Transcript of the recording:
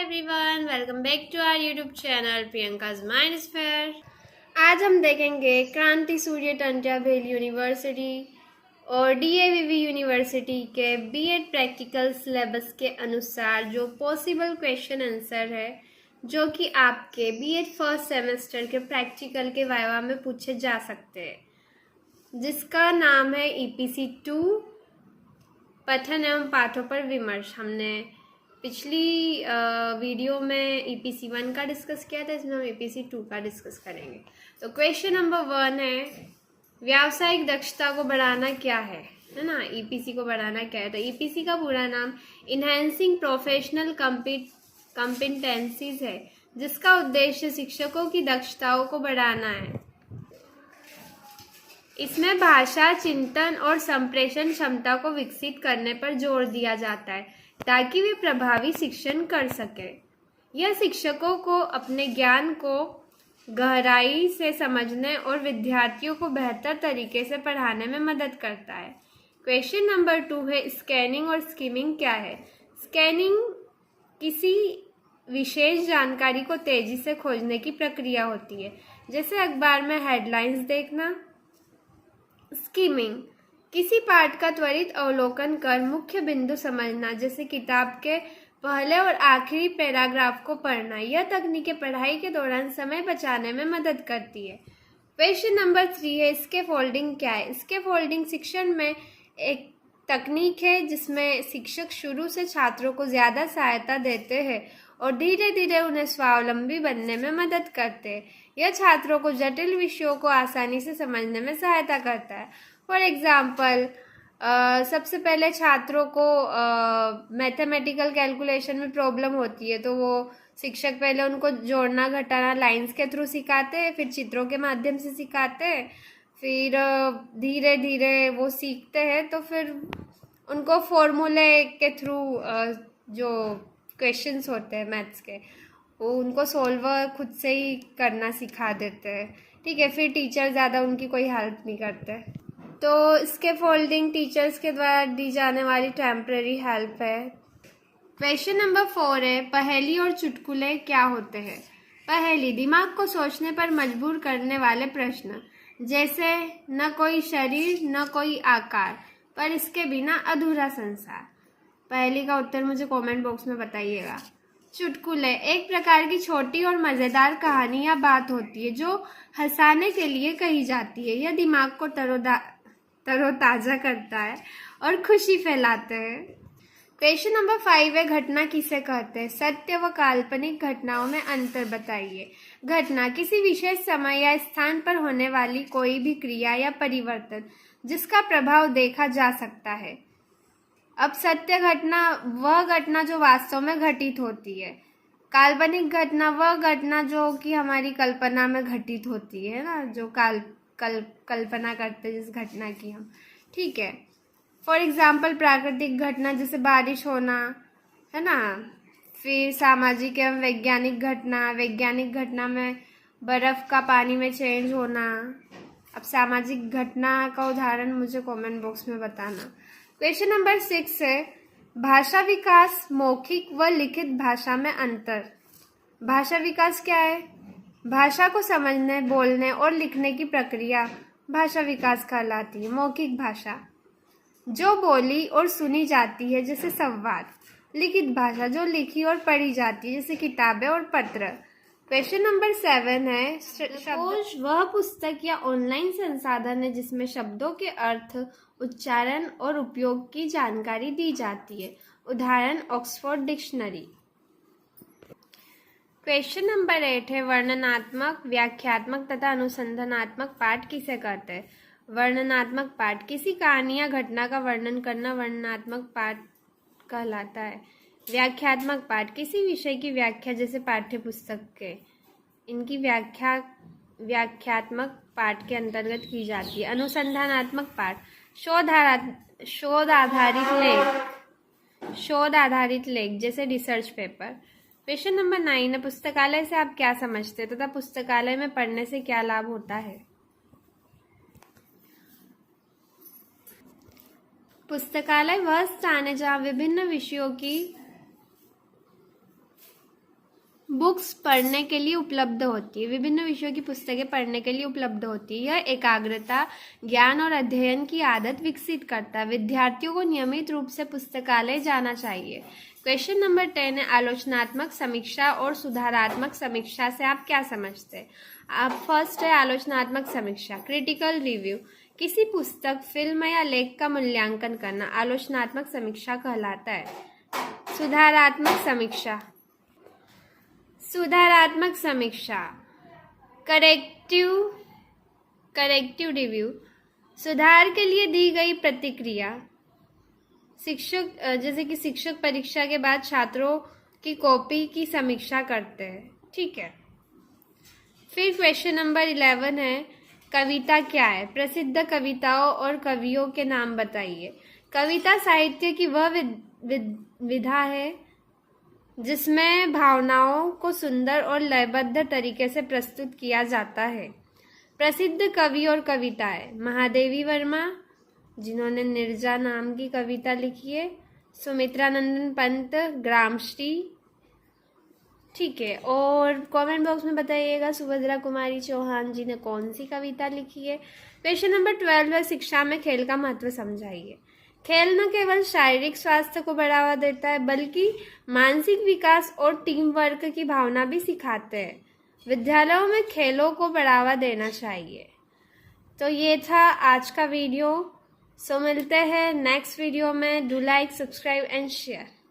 Everyone, welcome back to our YouTube channel Priyanka's mind sphere. आज हम देखेंगे क्रांति सूर्य टंट्या भेल यूनिवर्सिटी और डीएवीवी यूनिवर्सिटी के बीएड प्रैक्टिकल सिलेबस के अनुसार जो पॉसिबल क्वेश्चन आंसर है जो कि आपके बीएड फर्स्ट सेमेस्टर के प्रैक्टिकल के वाइवा में पूछे जा सकते हैं, जिसका नाम है ईपीसी 2 पठन एवं पाठों पर विमर्श। हमने पिछली वीडियो में ईपीसी 1 का डिस्कस किया था, इसमें हम ईपीसी 2 का डिस्कस करेंगे। तो क्वेश्चन नंबर 1 है, व्यावसायिक दक्षता को बढ़ाना क्या है ना। ईपीसी को बढ़ाना क्या है, तो ईपीसी का पूरा नाम इनहैंसिंग प्रोफेशनल कॉम्पिटेंसीज है, जिसका उद्देश्य शिक्षकों की दक्षताओं को बढ़ाना है। इसमें भाषा, चिंतन और संप्रेषण क्षमता को विकसित करने पर जोर दिया जाता है ताकि वे प्रभावी शिक्षण कर सके। यह शिक्षकों को अपने ज्ञान को गहराई से समझने और विद्यार्थियों को बेहतर तरीके से पढ़ाने में मदद करता है। क्वेश्चन नंबर 2 है, स्कैनिंग और स्किमिंग क्या है। स्कैनिंग किसी विशेष जानकारी को तेजी से खोजने की प्रक्रिया होती है, जैसे अखबार में हेडलाइंस देखना। स्किमिंग किसी पाठ का त्वरित अवलोकन कर मुख्य बिंदु समझना, जैसे किताब के पहले और आखिरी पैराग्राफ को पढ़ना। यह तकनीकें पढ़ाई के दौरान समय बचाने में मदद करती है। क्वेश्चन नंबर 3 है, स्कैफोल्डिंग क्या है। स्कैफोल्डिंग शिक्षण में एक तकनीक है जिसमें शिक्षक शुरू से छात्रों को ज़्यादा सहायता देते हैं और धीरे धीरे उन्हें स्वावलंबी बनने में मदद करते हैं। यह छात्रों को जटिल विषयों को आसानी से समझने में सहायता करता है। फॉर एग्जाम्पल, सबसे पहले छात्रों को मैथमेटिकल कैलकुलेशन में प्रॉब्लम होती है, तो वो शिक्षक पहले उनको जोड़ना घटाना लाइंस के थ्रू सिखाते हैं, फिर चित्रों के माध्यम से सिखाते हैं, फिर धीरे धीरे वो सीखते हैं, तो फिर उनको फॉर्मूले के थ्रू जो क्वेश्चंस होते हैं मैथ्स के, वो उनको सोल्व खुद से ही करना सिखा देते हैं। ठीक है, फिर टीचर ज़्यादा उनकी कोई हेल्प नहीं करते। तो स्कैफोल्डिंग टीचर्स के द्वारा दी जाने वाली टेम्परेरी हेल्प है। क्वेश्चन नंबर 4 है, पहेली और चुटकुले क्या होते हैं। पहेली दिमाग को सोचने पर मजबूर करने वाले प्रश्न, जैसे न कोई शरीर न कोई आकार, पर इसके बिना अधूरा संसार। पहेली का उत्तर मुझे कमेंट बॉक्स में बताइएगा। चुटकुले एक प्रकार की छोटी और मज़ेदार कहानी या बात होती है जो हंसाने के लिए कही जाती है। यह दिमाग को तरोताज़ा करता है और खुशी फैलाते हैं। क्वेश्चन नंबर 5 है, घटना किसे कहते हैं। सत्य व काल्पनिक घटनाओं में अंतर बताइए। घटना किसी विशेष समय या स्थान पर होने वाली कोई भी क्रिया या परिवर्तन जिसका प्रभाव देखा जा सकता है। अब सत्य घटना वह घटना जो वास्तव में घटित होती है। काल्पनिक घटना वह घटना जो कि हमारी कल्पना में घटित होती है ना, जो कल्पना करते हैं जिस घटना की हम। ठीक है, फॉर एग्जाम्पल प्राकृतिक घटना जैसे बारिश होना, है ना। फिर सामाजिक एवं वैज्ञानिक घटना, वैज्ञानिक घटना में बर्फ का पानी में चेंज होना। अब सामाजिक घटना का उदाहरण मुझे कमेंट बॉक्स में बताना। क्वेश्चन नंबर 6 है, भाषा विकास, मौखिक व लिखित भाषा में अंतर। भाषा विकास क्या है। भाषा को समझने, बोलने और लिखने की प्रक्रिया भाषा विकास कहलाती है। मौखिक भाषा जो बोली और सुनी जाती है, जैसे संवाद। लिखित भाषा जो लिखी और पढ़ी जाती है, जैसे किताबें और पत्र। क्वेश्चन नंबर 7 है, शब्दकोश वह पुस्तक या ऑनलाइन संसाधन है जिसमें शब्दों के अर्थ, उच्चारण और उपयोग की जानकारी दी जाती है। उदाहरण ऑक्सफोर्ड डिक्शनरी। क्वेश्चन नंबर 8 है, वर्णनात्मक, व्याख्यात्मक तथा अनुसंधानात्मक पाठ किसे कहते हैं। वर्णनात्मक पाठ किसी कहानी या घटना का वर्णन करना वर्णनात्मक पाठ कहलाता है। व्याख्यात्मक पाठ किसी विषय की व्याख्या, जैसे पाठ्य पुस्तक के, इनकी व्याख्या व्याख्यात्मक पाठ के अंतर्गत की जाती है। अनुसंधानात्मक पाठ शोध आधारित लेख जैसे रिसर्च पेपर। क्वेश्चन नंबर 9 है, पुस्तकालय से आप क्या समझते हैं तथा पुस्तकालय में पढ़ने से क्या लाभ होता है। पुस्तकालय वह स्थान है जहाँ विभिन्न विषयों की बुक्स पढ़ने के लिए उपलब्ध होती है, विभिन्न विषयों की पुस्तकें पढ़ने के लिए उपलब्ध होती है। यह एकाग्रता, ज्ञान और अध्ययन की आदत विकसित करता है। विद्यार्थियों को नियमित रूप से पुस्तकालय जाना चाहिए। क्वेश्चन नंबर 10 है, आलोचनात्मक समीक्षा और सुधारात्मक समीक्षा से आप क्या समझते हैं? आप फर्स्ट है आलोचनात्मक समीक्षा, क्रिटिकल रिव्यू, किसी पुस्तक, फिल्म या लेख का मूल्यांकन करना आलोचनात्मक समीक्षा कहलाता है। सुधारात्मक समीक्षा, सुधारात्मक समीक्षा, करेक्टिव रिव्यू, सुधार के लिए दी गई प्रतिक्रिया। शिक्षक, जैसे कि शिक्षक परीक्षा के बाद छात्रों की कॉपी की समीक्षा करते हैं, ठीक है। फिर क्वेश्चन नंबर 11 है, कविता क्या है? प्रसिद्ध कविताओं और कवियों के नाम बताइए। कविता साहित्य की वह विधा है जिसमें भावनाओं को सुंदर और लयबद्ध तरीके से प्रस्तुत किया जाता है। प्रसिद्ध कवि और कविताएं, महादेवी वर्मा जिन्होंने निर्जा नाम की कविता लिखी है, सुमित्रा नंदन पंत, ग्रामश्री, ठीक है। और कमेंट बॉक्स में बताइएगा सुभद्रा कुमारी चौहान जी ने कौन सी कविता लिखी है। क्वेश्चन नंबर 12 है, शिक्षा में खेल का महत्व समझाइए। खेल न केवल शारीरिक स्वास्थ्य को बढ़ावा देता है बल्कि मानसिक विकास और टीम वर्क की भावना भी सिखाते हैं। विद्यालयों में खेलों को बढ़ावा देना चाहिए। तो ये था आज का वीडियो। सो मिलते हैं नेक्स्ट वीडियो में। Do like, subscribe and share.